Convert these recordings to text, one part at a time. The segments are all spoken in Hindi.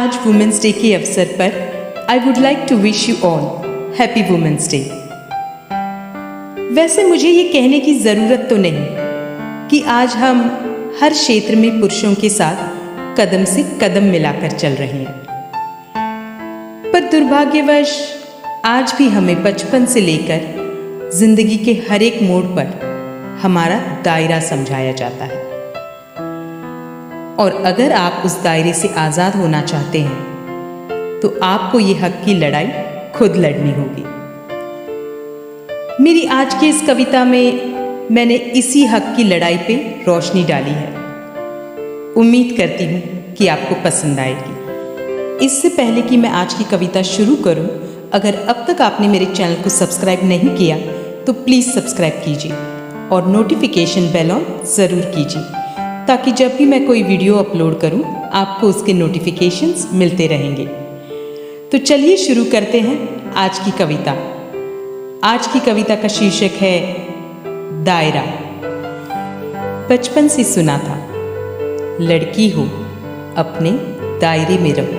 आज वुमेन्स डे के अवसर पर I would like to wish you all happy women's day. वैसे मुझे ये कहने की ज़रूरत तो नहीं कि आज हम हर क्षेत्र में पुरुषों के साथ कदम से कदम मिलाकर चल रहे हैं, पर दुर्भाग्यवश आज भी हमें बचपन से लेकर जिंदगी के हर एक मोड़ पर हमारा दायरा समझाया जाता है, और अगर आप उस दायरे से आज़ाद होना चाहते हैं तो आपको ये हक की लड़ाई खुद लड़नी होगी। मेरी आज की इस कविता में मैंने इसी हक की लड़ाई पे रोशनी डाली है। उम्मीद करती हूँ कि आपको पसंद आएगी। इससे पहले कि मैं आज की कविता शुरू करूँ, अगर अब तक आपने मेरे चैनल को सब्सक्राइब नहीं किया तो प्लीज़ सब्सक्राइब कीजिए और नोटिफिकेशन बेल ऑन ज़रूर कीजिए, ताकि जब भी मैं कोई वीडियो अपलोड करूं आपको उसके नोटिफिकेशंस मिलते रहेंगे। तो चलिए शुरू करते हैं आज की कविता। आज की कविता का शीर्षक है दायरा। बचपन से सुना था, लड़की हो अपने दायरे में रहो,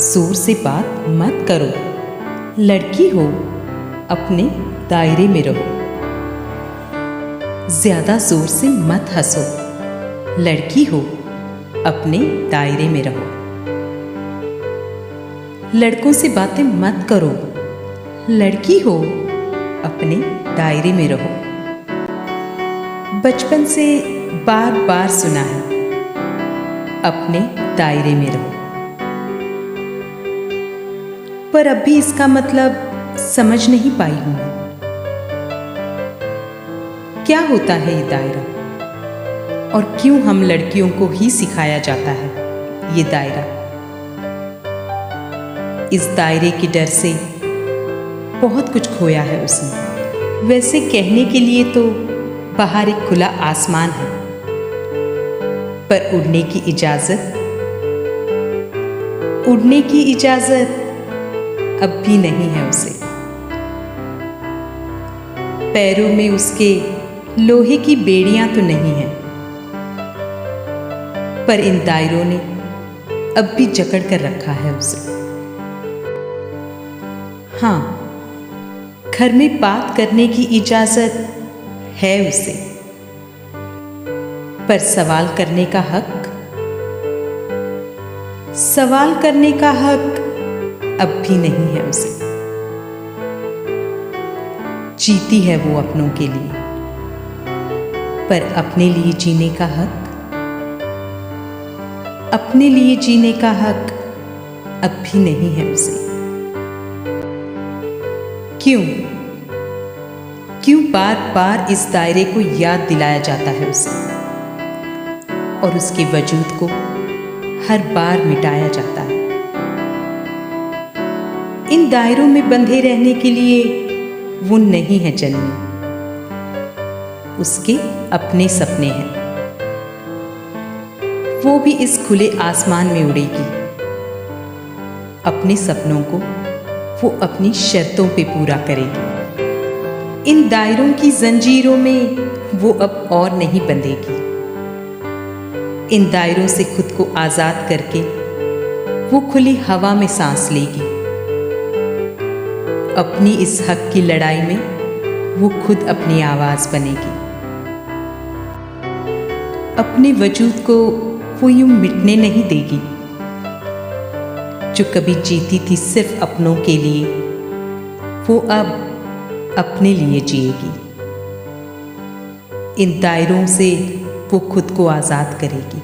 जोर से बात मत करो, लड़की हो अपने दायरे में रहो, ज्यादा जोर से मत हंसो, लड़की हो अपने दायरे में रहो, लड़कों से बातें मत करो, लड़की हो अपने दायरे में रहो। बचपन से बार बार सुना है, अपने दायरे में रहो, पर अब भी इसका मतलब समझ नहीं पाई हूं। क्या होता है ये दायरा, और क्यों हम लड़कियों को ही सिखाया जाता है ये दायरा? इस दायरे के डर से बहुत कुछ खोया है उसने। वैसे कहने के लिए तो बाहर एक खुला आसमान है, पर उड़ने की इजाजत अब भी नहीं है उसे। पैरों में उसके लोहे की बेड़ियां तो नहीं हैं, पर इन दायरों ने अब भी जकड़ कर रखा है उसे। हाँ, घर में बात करने की इजाजत है उसे, पर सवाल करने का हक अब भी नहीं है उसे। जीती है वो अपनों के लिए, पर अपने लिए जीने का हक अब भी नहीं है उसे। क्यों बार बार इस दायरे को याद दिलाया जाता है उसे, और उसके वजूद को हर बार मिटाया जाता है। इन दायरों में बंधे रहने के लिए वो नहीं है जन्मी, उसके अपने सपने हैं। वो भी इस खुले आसमान में उड़ेगी, अपने सपनों को वो अपनी शर्तों पे पूरा करेगी। इन दायरों की जंजीरों में वो अब और नहीं बंधेगी। इन दायरों से खुद को आजाद करके वो खुली हवा में सांस लेगी। अपनी इस हक की लड़ाई में वो खुद अपनी आवाज बनेगी। अपने वजूद को वो यूं मिटने नहीं देगी। जो कभी जीती थी सिर्फ अपनों के लिए, वो अब अपने लिए जिएगी। इन दायरों से वो खुद को आजाद करेगी।